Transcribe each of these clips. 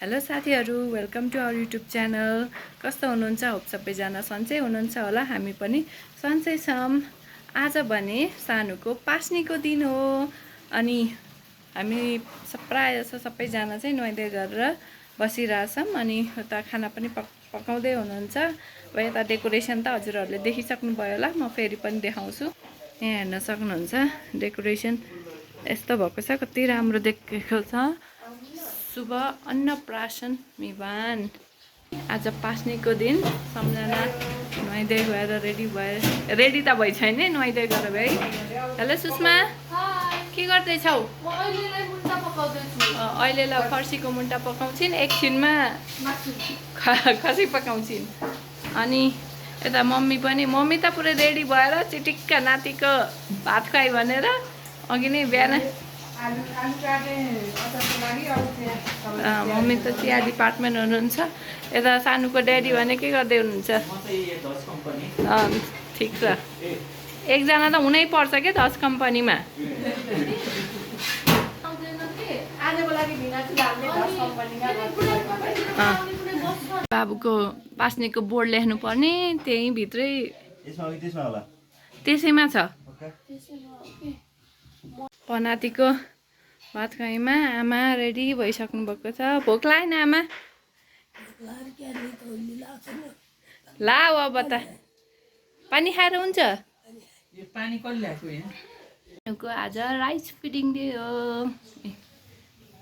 Hello साथीहरु, welcome to our YouTube channel. कस्तो हुनुहुन्छ? होप सबैजना सन्चै हुनुहुन्छ होला। हामी पनि सन्चै छौं। आज भने सानुको पास्नीको दिन हो अनि हामी प्राय जसो सबैजना चाहिँ नुहाइधुवाइ गरेर बसिरहेछौं अनि उता खाना पनि पकाउँदै हुनुहुन्छ। अब यता डेकोरेसन त हजुरहरूले देखिसक्नुभयो होला, म फेरि पनि देखाउँछु। यहाँ हेर्न सक्नुहुन्छ डेकोरेसन यस्तो भएको छ, कति राम्रो देखेको छ। शुभ अन्नप्राशन मिवान। आज पास्नीको दिन सम्झना नुहाइधुवाइ भएर रेडी त भइ छैन, नुहाइधुवाइ गरेर भाइ। हेलो सुषमा, के गर्दैछौ? अहिलेलाई फर्सीको मुन्टा पकाउँछिन्, एकछिनमा खसी पकाउँछिन्। अनि यता मम्मी त पुरै रेडी भएर चिटिक्क नातिको भात खुवाइ भनेर अघि नै बिहान मम्मी त चिया डिपार्टमेन्ट हुनुहुन्छ। यता सानुको ड्याडी भने के गर्दै हुनुहुन्छ? ठिक छ, एकजना त हुनै पर्छ के 10 कम्पनीमा। बाबुको पास्नीको बोर्ड लेख्नु पर्ने, त्यही भित्रै त्यसैमा छ। पनातिको भात खुवाइमा आमा रेडी भइसक्नु भएको छ। भोक लागेन आमा? ला अब त पानी खाएर हुन्छ। आज राइस फिडिङ डे हो।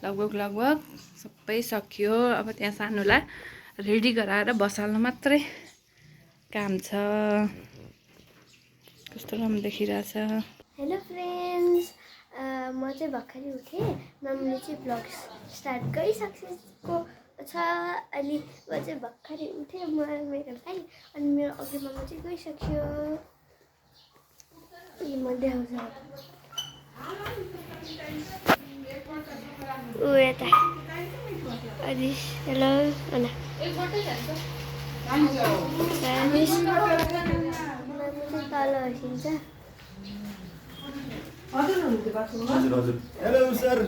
लगभग सबै सकियो। अब त्यहाँ सानुलाई रेडी गराएर बसाल्नु मात्रै काम छ। कस्तो राम्रो देखिरहेछ। हेलो फ्रेन्ड्स, म चाहिँ भर्खरै उठेँ। मम्मीले चाहिँ भ्लग स्टार्ट गरिसकेको छ। अनि म चाहिँ भर्खरै उठेँ, म मेरो भाइ अनि मेरो अघि मम्मी चाहिँ गइसक्यो। म देखाउँछु ऊ यता। अनि हेलो अनि तल बसिन्छ। हजुर हेलो सर।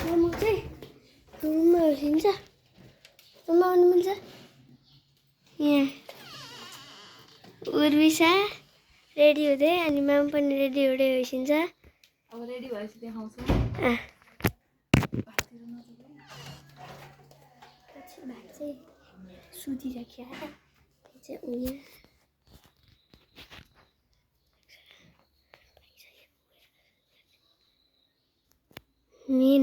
म चाहिँ रुममा बसिन्छ। रुममा आउनु मिल्छ? यहाँ उर्विसा रेडी हुँदै अनि माम पनि रेडी हुँदै बसिन्छ। अब रेडी भएपछि देखाउँछु। भाग चाहिँ सुतिराख्यो चाहिँ उयो मेन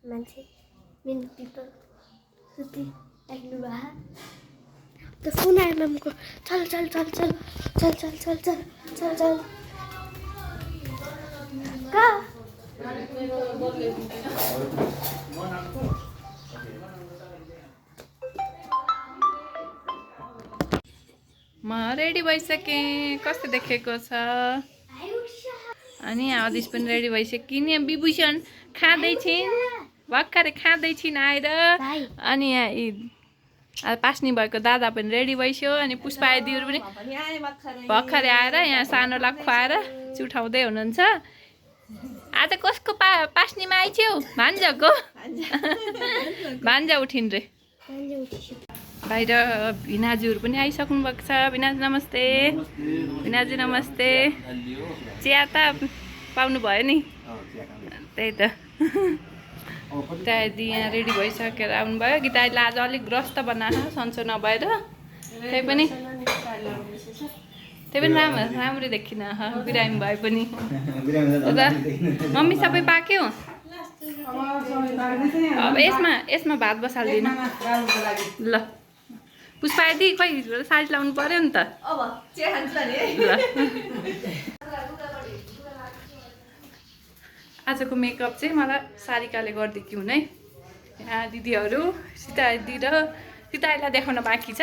मान्छे मेन पिपल सुतिराख्नु भयो। त फोन आयो मामको। चल कहाँ? म रेडी भइसकेँ। कस्तो देखेको छ? अनि आदिश पनि रेडी भइसकिन्। यहाँ विभूषण खाँदैछिन्, भर्खरै खाँदैछिन् आएर। अनि यहाँ पास्नी भएको दादा पनि रेडी भइसक्यो। अनि पुष्पा दिदीहरू पनि भर्खरै आएर यहाँ सानोलाई खुवाएर चुठाउँदै हुनुहुन्छ। आज कसको पास्नीमा आइछ्यौ? भान्जाको। भान्जा उठिन् रे। बाहिर भिनाजुहरू पनि आइसक्नु भएको छ। भिनाजु नमस्ते। भिनाजु नमस्ते। चिया त पाउनु भयो नि? त्यही त। गीतादी यहाँ रेडी भइसकेर आउनुभयो। गीताले आज अलिक ग्रस्त बनाएको सन्चो नभएर, त्यही पनि राम्रै देखिन। बिरामी भए पनि। मम्मी सबै पाक्यो? अब यसमा भात बसाल्दिनु ल। पुष्पा दिदी खोइ साडी लाउनु पर्यो नि त। आजको मेकअप चाहिँ मलाई सारिकाले गरिदिएकी हुन् है। यहाँ दिदीहरू सीता दिदी र सीतालाई देखाउन बाँकी छ।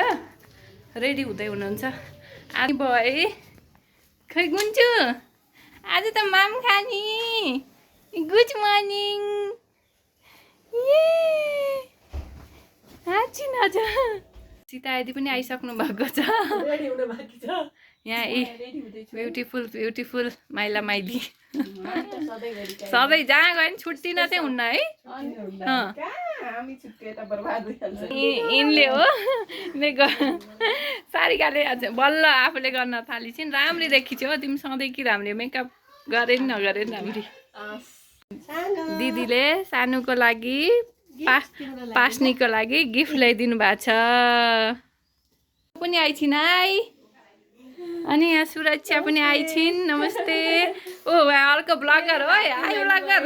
रेडी हुँदै हुनुहुन्छ। आज भए खै गुन्चु आज त माम खानी। Good morning. सीता दिदी पनि आइसक्नु भएको छ। यहाँ ब्युटिफुल ब्युटिफुल माइला माइली सधैँ जहाँ गयो भने छुट्टिन चाहिँ हुन्न है यिनले हो सारिकाले बल्ल आफूले गर्न थालिछिन् राम्री देखिछौ हो तिमी सधैँ कि राम्री मेकअप गरे नि नगरे नि राम्री दिदीले सानुको लागि पास्नीको लागि गिफ्ट ल्याइदिनु भएको छ पनि आइछिन् है अनि यहाँ सुरक्षा पनि आइछिन् नमस्ते ओ अर्को ब्लगर हो हाई ब्लगर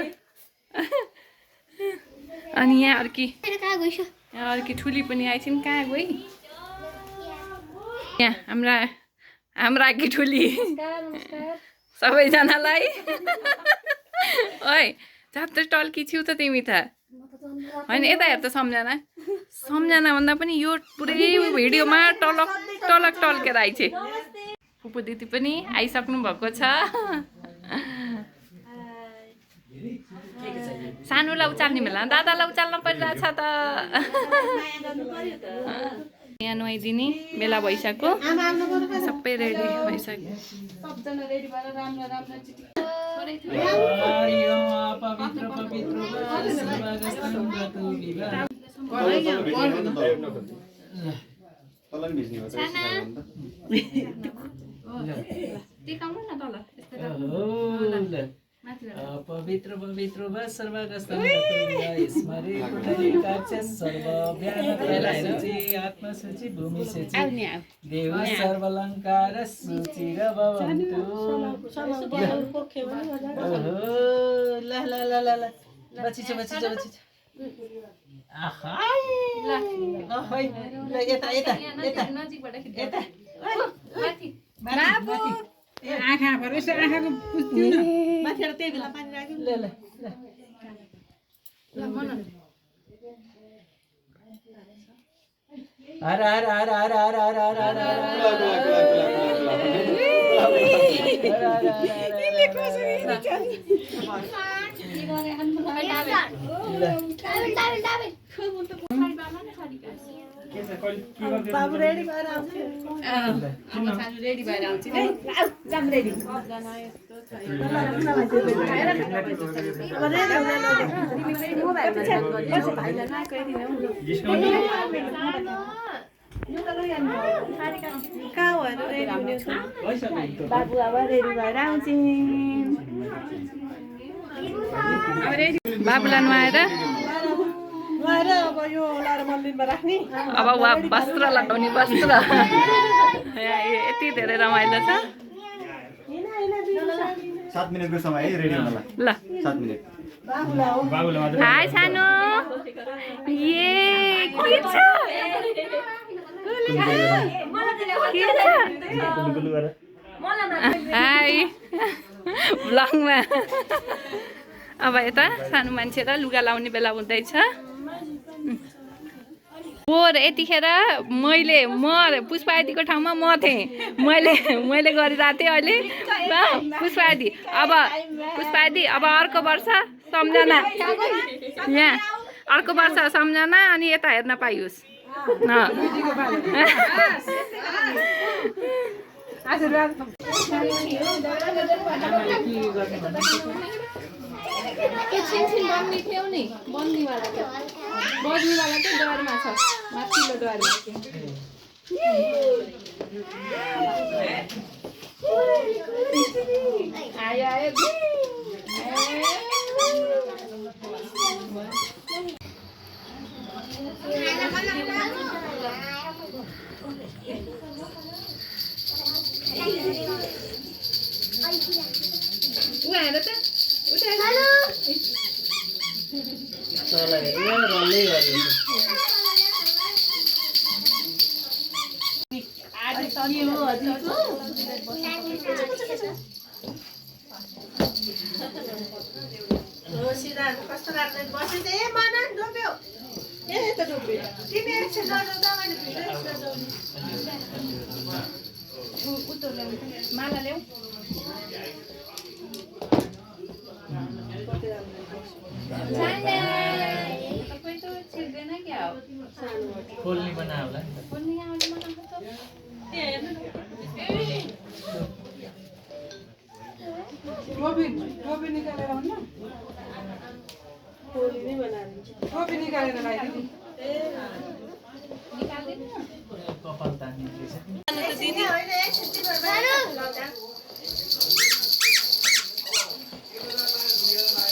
अनि यहाँ अर्की ठुली पनि आइछिन् कहाँ गई यहाँ हाम्रा कि ठुली सबैजनालाई ओइ जात्रै टल्की छिउ त तिमी त होइन यता हेर त सम्झना भन्दा पनि यो पुरै भिडियोमा टलक टलक टल्केर आइछे फुपू दिदी पनि आइसक्नु भएको छ सानुलाई उचाल्ने बेला दादालाई उचाल्न परिरहेछ त यहाँ नुहाइदिने बेला भइसक्यो सबै रेडी भइसक्यो पवित्र पवित्र आत्मसूचि भूमि सूचि देव सर्वलंकार सूचिर भवन्तु ला ला ला ला ला बच्ची आहा ओइ ल यता आँखा भर यसो आँखाको पुस्दिउ न माथिबाट त्यही बेला पानी राख्यो ल हर हर हर हर हर हर हर बाबु रेडी भएर आउँछु रेडी भएर आउँछु है जाम रेडी बाबु अब रेडी भएर आउँछु बाबुलाई नुहाएर अब यो लाएर मन्दिरमा राख्ने अब वा वस्त्र लगाउने वस्त्र यति धेरै रमाइलो छ 7 मिनेटको समय है रेडी हुनलाई ल 7 मिनेट हाय सानो ये के छ हाय ब्लगमा अब यता सानो मान्छे र लुगा लाउने बेला हुँदैछ पोहोर यतिखेर म पुष्पादिको ठाउँमा म थिएँ मैले गरिरहेको थिएँ अहिले पुष्पादी अब पुष्पादी अब अर्को वर्ष सम्झना यहाँ अर्को वर्ष सम्झना अनि यता हेर्न पाइयोस् बन्दी थियो नि बन्दीवाला चाहिँ डरमा छ माथिल्लो डरमा आयो कस्तो राख्दै बसेछ ए मना डोब्यो ए त डोब्यो तिमी एकछिन नडोब्दा मैले माला ल्याऊ खोल्ने बना होला खोल्ने कोपी निकालेर हुन्न कोपी निकालेर लगाइदिनु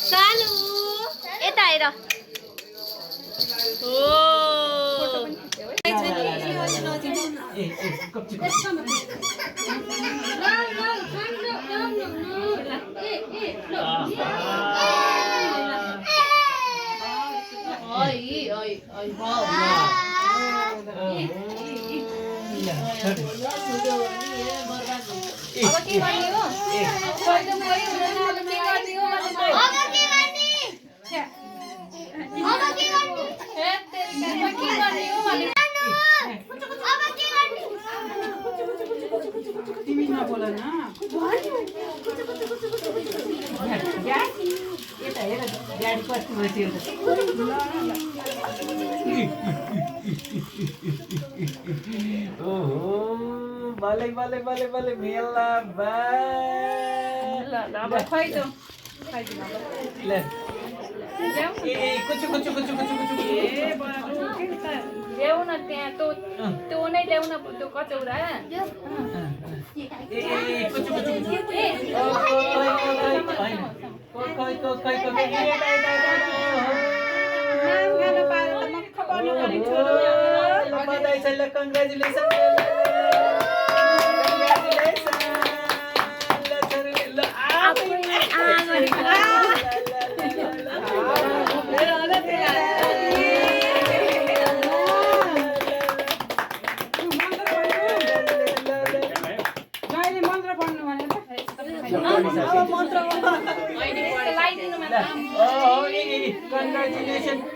सानु यता हेर तिमी नबोल न यता हेर ड्याडी कति बस्यो ओहो भले भले भले भले मेला अब खै त खाइदिनु अब ल ए कुचु कुचु कुचु कुचु कुचु ल्याउ न त्यहाँ त्यो नै ल्याउ न त्यो कचौरा ए कुचु कुचु कुचु कोइ बधाई छ ल कङ्ग्रेचुलेसन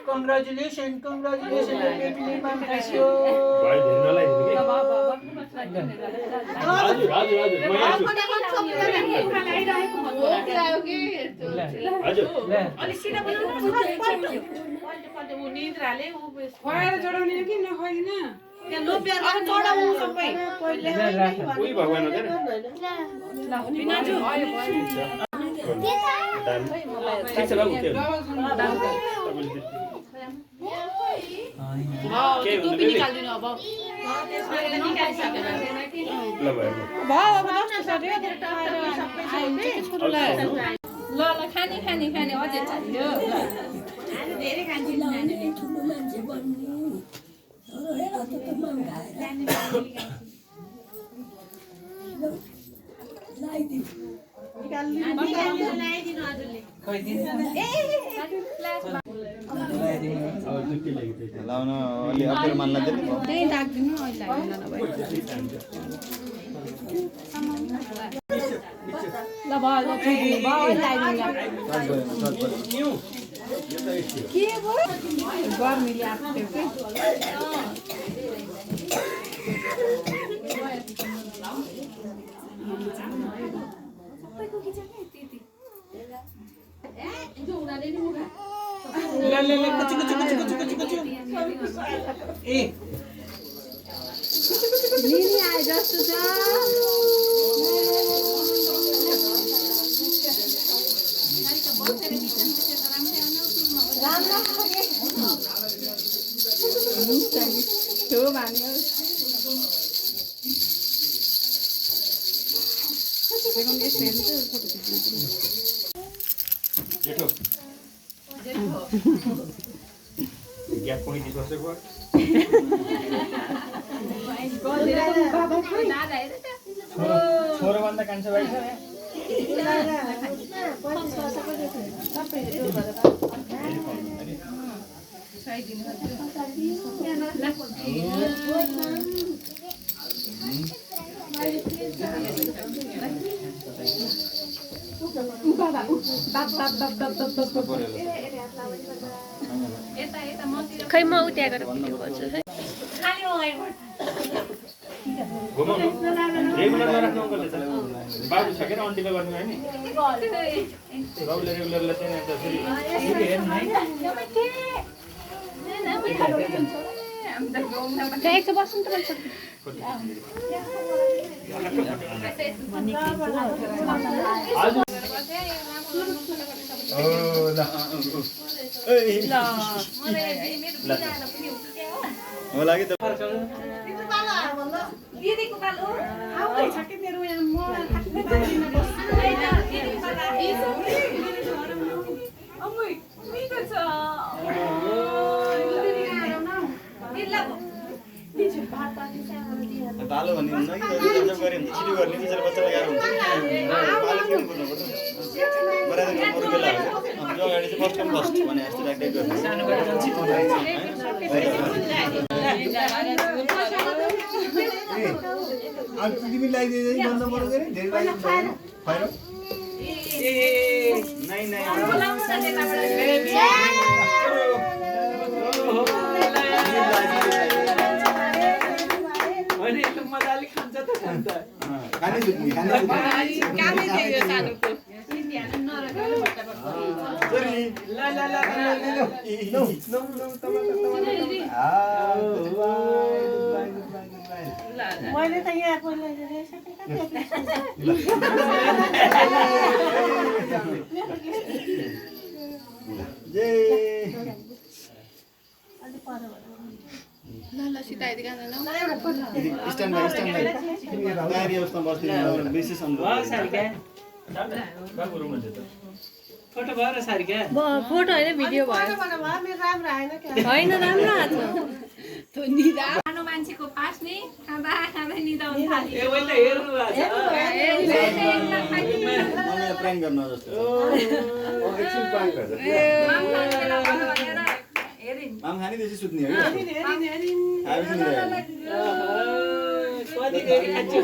Congratulations, खाने अझै चाहियो धेरै खान्छु नानीले ठुलो मान्छे बन्नु तर हेर त लाउन अलि अप्पर मान्न दिनु त्यही राख्दिनु अहिले ल भयो के भयो गर्मीले आएको थियो लिली आए जस्तो छ छोरोभन्दा कान्छो भाइ छ खै म उता गएर भिडियो गर्छु है रेगुलर नराख्नु अङ्कलले त बाबु छ के अन्टीले गर्नु हैन बाबुले रेगुलरले चाहिँ अन्त फेरि हेर्नु है एक बस्नु त होला कि त पालो भन्ने हुन्छ कि जब गऱ्यो भने छिटो गर्ने बिचरा बच्चालाई गाह्रो हुन्छ पालो किन बुझ्नुपर्छ बराबर गर्नु बेला हो जो अगाडि चाहिँ फर्स्ट कम फर्स्ट भने जस्तो राख्दै गर्नु आज तिमी लगाइदिए बन्द मरो गरे धेरै लाग्यो फाइरो नहीं नहीं अनि त मजाले खान्छ त खान्छ खाने जुत्नी खाने कामै दियो सानुको ला ला ला नो मैले त यहाँ पहिला जे स्ट्यान्ड बाई तयारी अवस्थामा बस्दिनु विशेष भयो सारिका बाबु रुम हुन्छ त फोटो भयो र सारिका फोटो होइन भिडियो भयो मेरो राम्रो आएन क्या होइन राम्रो आएको सानो मान्छेको पास्ने खाँदा खाँदै निदाउनु थाल्यो ए मैले हेर्नु मलाई प्र्याङ्क गर्नु जस्तो एकछिन पानी गर्छ माम खाने त्यसै सुत्ने हो हेरिन कति धेरै खान्छु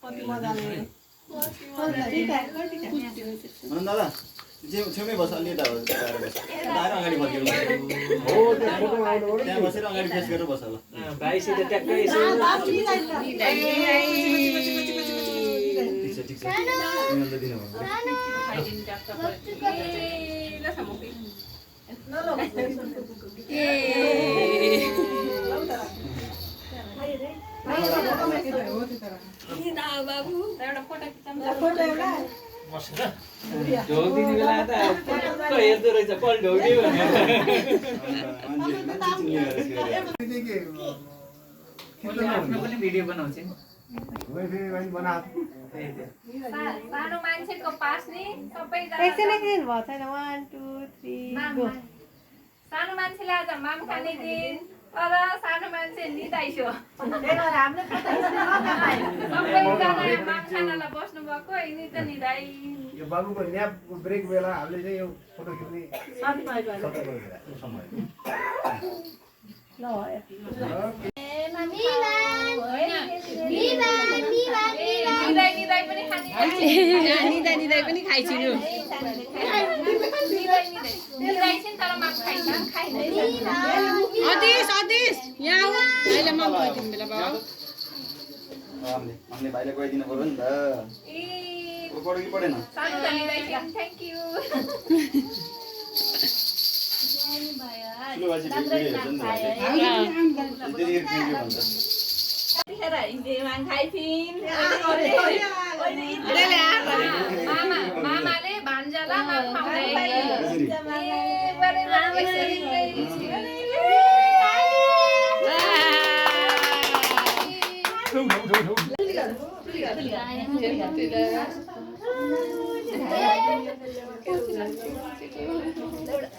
कति मजाले भन दादा छेउमै बस अलि यता आएर अगाडि फर्केर त्यहाँ बसेर अगाडि फेस गरेर बस ल भाइसित ट्याक्कै यसो ठिक छ तिमीले त दिनु भयो ढोग दिने बेला त हेर्दो रहेछ पल ढोग्ने आफ्नो पनि भिडियो बनाउँछ सानो मान्छेको पास्ने सबैजना एकछिन भयो छैन 1 2 3 गो सानो मान्छेले आज माम खाने दिन तर सानो मान्छे निदाइसो हामीले सबैजना माम खानालाई बस्नु भएको यिनी त निदाइ यो बाबुको न्याप ब्रेक बेला हामीले चाहिँ यो फोटो खिच्ने समय निदाइ पनि खाने निदाइ पनि खाइदिनु निदाइ चाहिँ तर माम खाइदैन अदिस यहाँ आऊ अहिले माम खाइदिनु बेला बाबु हामीले भाइलाई गइदिनु पर्यो नि त पढ्यो कि पढेन सानो त निदाइ थ्याङ्क यू ठुलो बाजे भिडियो हेर्छ नि त त्यतिखेर थ्याङ्क यू भन्छ मामाले भान्जालाई माम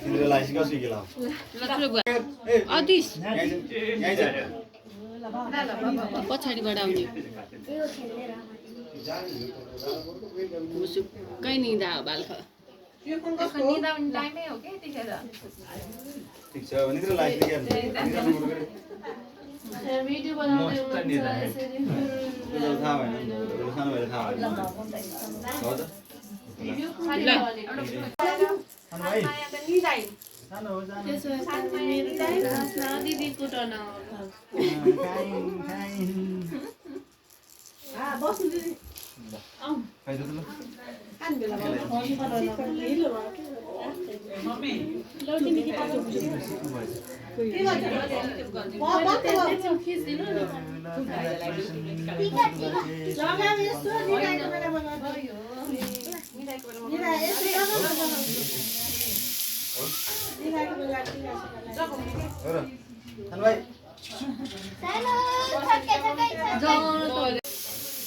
तिमीलाई सिकाउँछु कि ल अदिस यहीँ छ पछाडिबाट आउने मुसुक्कै निदा हो बाल्ख निदाउने टाइमै हो कि यतिखेर ठिक छ भने तिम्रो लाइफ के भिडियो बनाउँदै थाहा भएन सानो भएर थाहा भएन हो त सानो हो दिदीको टर्न बस्नु दिदी खाइदिनु ल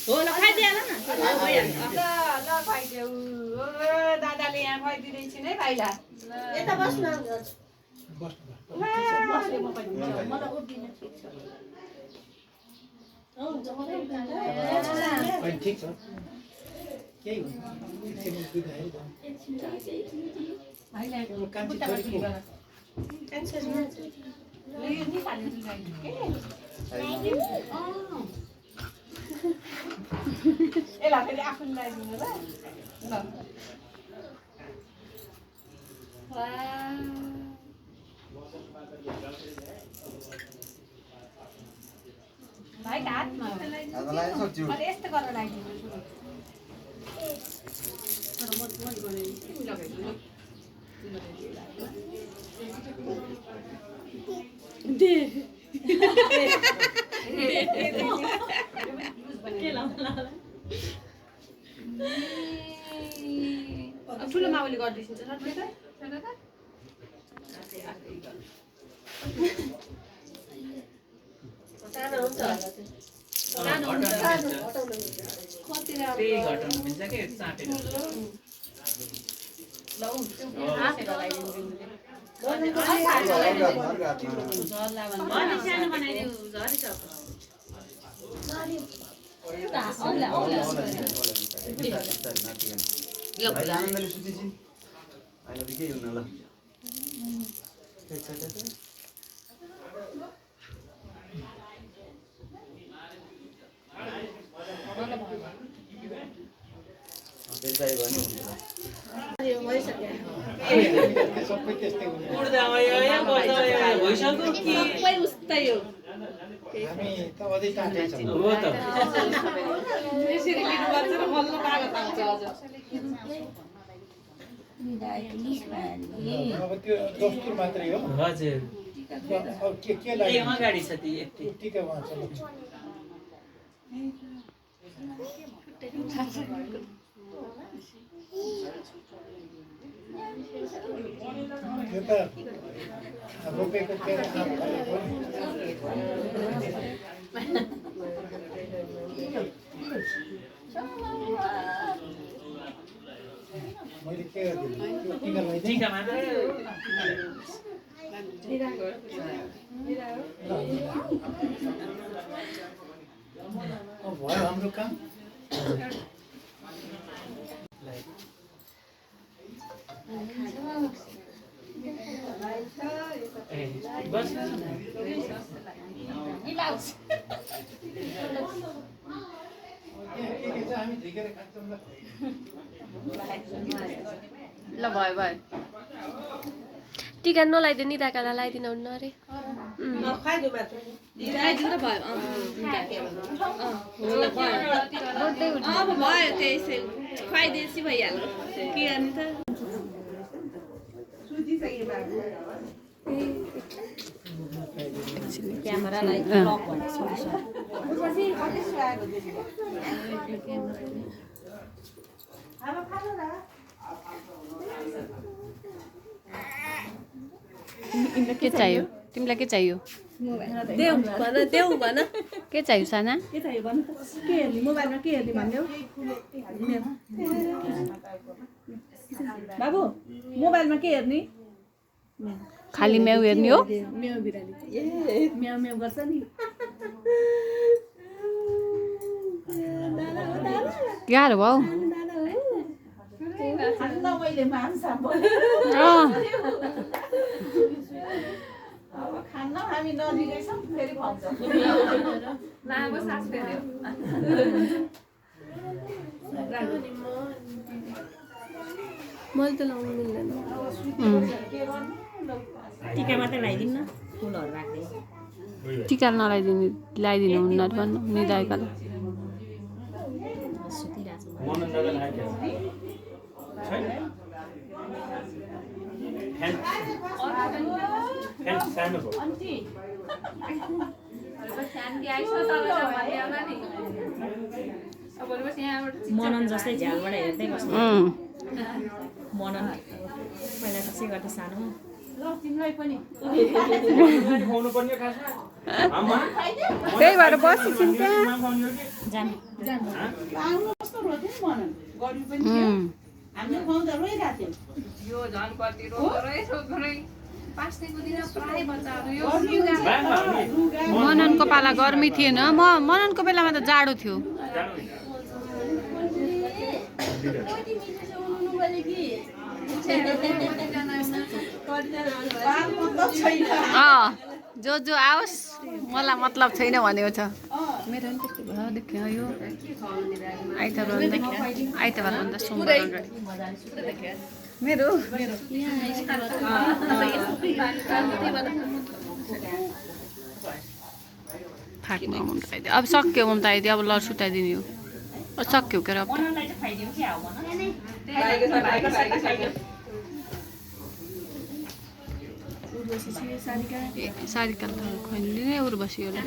हो ल खाइदिहाल न ल खुवाइदेऊ दादाले यहाँ खुवाइदिँदैछ नै भाइला यता बस्नु ठिक छ केही यसलाई फेरि आफूले लगाइदिनु ल भाइको हातमा अनि यस्तो गरेर लगाइदिनु ठुलो माउले गरिदिन्छ आनन्दले सुतेछि अहिले त के हुन ल त्यसलाई भन्नु सबै त्यस्तै हुन्छ सबै उस्तै हो हामी त अझै टाढै छौँ हो त यसरी लिनुपर्छ र बल्ल कागज आउँछ अझ अब त्यो दस्तुर मात्रै हो हजुर अब के लाग्यो अगाडि छ ती यति टिका भन्छ यो त रोपेको के मैले के गरिदिनु टिका लगाइदिएँ टिका मात्रै भयो हाम्रो काम बस हामी झिकेर खान्छौँ ल भयो भयो टिका नलाइदियो नि दाकालाई लगाइदिनु हुन्न अरे लगाइदिनु त भयो अब भयो त्यसै खुवाइदिएपछि भइहाल्यो के गर्ने त क्यामेरालाई के चाहियो तिमीलाई के चाहियो देऊ भन के चाहियो साना के चाहियो भन्नु के हेर्ने मोबाइलमा के हेर्ने भन्देऊ बाबु मोबाइलमा के हेर्ने खाली म्याउ हेर्ने हो म्याउ बिराली ए म्याउ म्याउ गर्छ नि गाह्रो भयो मैले मान्छा अब खान्न हामी नजिकै फेरि भन्छ लामो सास फेर्यो मैले त लाउनु मिल्दैन टिका मात्रै लगाइदिनु न फुलहरू राख्दै टिका लगाइदिनु हुन्न भन्नु नि दाइकालाई मनन दादा आएको छैन फ्यान सानो भयो मनन जस्तै झ्यालबाट हेर्दै बस्नु मनन पहिला कसै गर्दा सानो खुवाउनु पर्ने खासमा आमा त्यही भएर बसिन्छन् त्यहाँ जानु कस्तो रोथ्यो नि मनन गर्मी पनि थियो हामीले खुवाउँदा रोइरहेको थियो यो झन् कति रोक्दै पास्नेको दिन प्राय बच्चाहरू यो मननको पाला गर्मी थिएन मननको बेलामा त जाडो थियो जो जो आओस् मलाई मतलब छैन भनेको छ मेरो पनि त्यस्तो भयो देख्यो यो आइतबार भन्दा सोमबार मेरो फाट्नु उम्टाइदियो अब सक्यो उम्टाइदियो अब ल सुताइदिने हो सक्यो के अब सारिका खोइदिने उर्वशी होला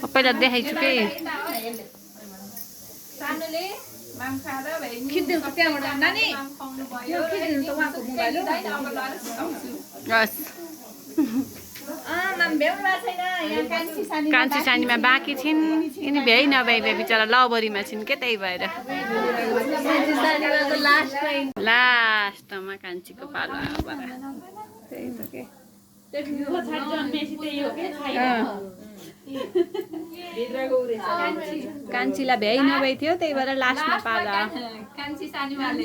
पहिला देखाइछु के सानोले माम खाएर खिच्दिन्छु त्यहाँबाट नानी यो खिच्दिनु त उहाँको मोबाइल हो माम भ्याउनु छैन यहाँ कान्छी सानी कान्छी सानीमा बाँकी छिन् यिनी भ्याइ नभ्याइ बिचरा लबरीमा छिन् के त्यही भएर लास्टमा कान्छीको पालो आएर त्यही त के कान्छीलाई भ्याइ नभ्याइ थियो त्यही भएर लास्टमा पालो कान्छी सानीमाले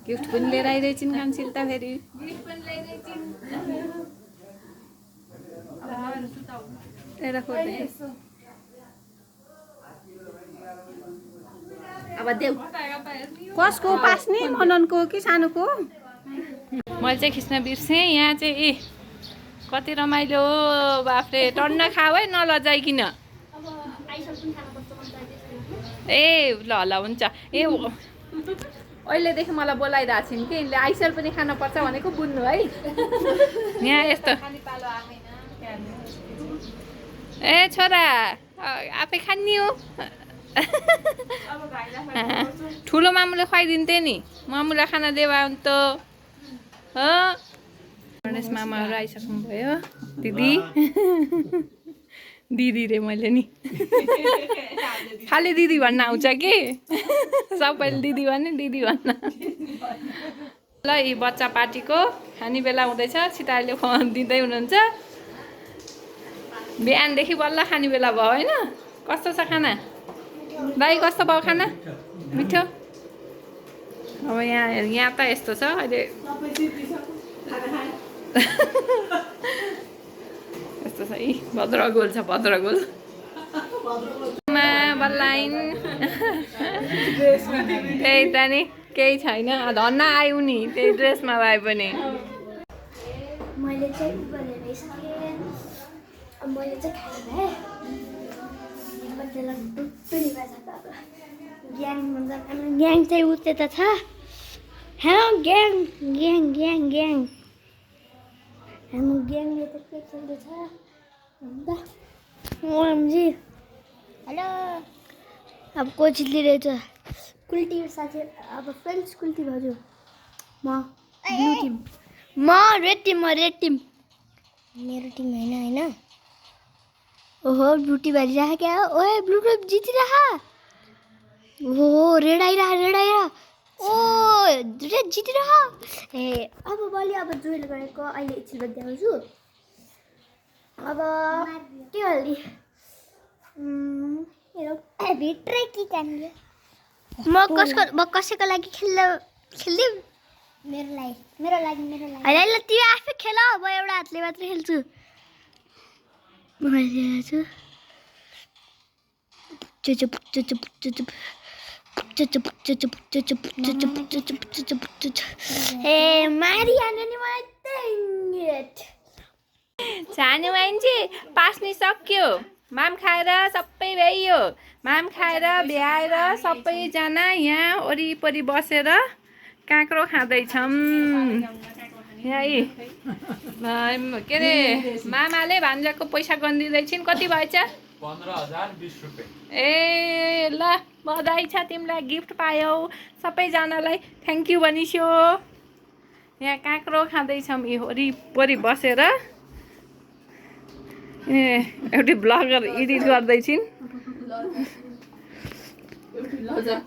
गिफ्ट पनि लिएर आइरहेछन् कान्छीले त फेरि गिफ्ट पनि ल्याइदिन्छन् अब देऊ कसको पास्ने मननको कि सानोको मैले चाहिँ खिच्न बिर्सेँ यहाँ चाहिँ ए कति रमाइलो बाफ्रे टन्न खाऊ है नलजाइकिन ए ल ल हुन्छ ए अहिलेदेखि मलाई बोलाइरहेको छिन् कि यिनले आइसर पनि खानुपर्छ भनेको बुझ्नु है यहाँ यस्तो ए छोरा आफै खाने हो ठुलो मामुले खुवाइदिन्थे नि मामुलाई खाना देवा त गणेश मामाहरू आइसक्नु भयो दिदी दिदी रे मैले नि खालि दिदी भन्न आउँछ कि सबैले दिदी भन्ने दिदी भन्न ल यी बच्चा पार्टीको खाने बेला हुँदैछ सीताले दिँदै हुनुहुन्छ बिहानदेखि बल्ल खाने बेला भयो होइन कस्तो छ खाना भाइ कस्तो भयो खाना मिठो अब यहाँ त यस्तो छ अहिले यस्तो छ यी भद्रगोल छ भद्रगोल बल्लाइन त्यही त नि केही छैन धन्न आयौ नि त्यही ड्रेसमा भए पनि मैले चाहिँ ग्याङ चाहिँ उते त छ ग्याङ ग्याङ ग्याङ ग्याङ हाम्रो ग्याङले त के खेल्दैछ ओएमजी हेलो अब कोच लिइरहेछ कुल्टी साथी अब फ्रेन्ड्स कुल्टी भाउजू म ब्लू टिम म रेड टिम मेरो टिम होइन ओहो ब्लू टिम हारिरह क्या ओए ब्लू टिम जितिरह ओहो रेड आइरह ओ रेड जितिरह ए अब मैले अब जोइल गरेको अहिले एकछिन देखाउँछु अब के हल्दी मेरो भित्रै के कान्यो म कसैको लागि खेल्दिउँ मेरो लागि होइन ल तिमी आफै खेल म एउटा हातले मात्रै खेल्छु ए मारिहाल्यो नि मलाई सानो मान्छे पास्ने सक्यो माम खाएर सबै भ्याइयो माम खाएर भ्याएर सबैजना यहाँ वरिपरि बसेर काँक्रो खाँदैछौँ यहाँ के अरे मामाले भान्जाको पैसा गनिदिँदैछिन् कति भएछ 15,020 रुपियाँ ए ल बधाई छ तिमीलाई गिफ्ट पायौ सबैजनालाई थ्याङ्क यू भनिस्यो यहाँ काँक्रो खाँदैछौँ यो वरिपरि बसेर ए एउटी ब्लगर एडिट गर्दैछिन्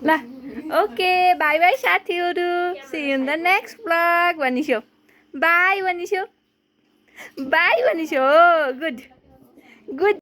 ल ओके बाई बाई साथीहरू see in the next blog भनिस्यो बाई भनिस्यो गुड गुड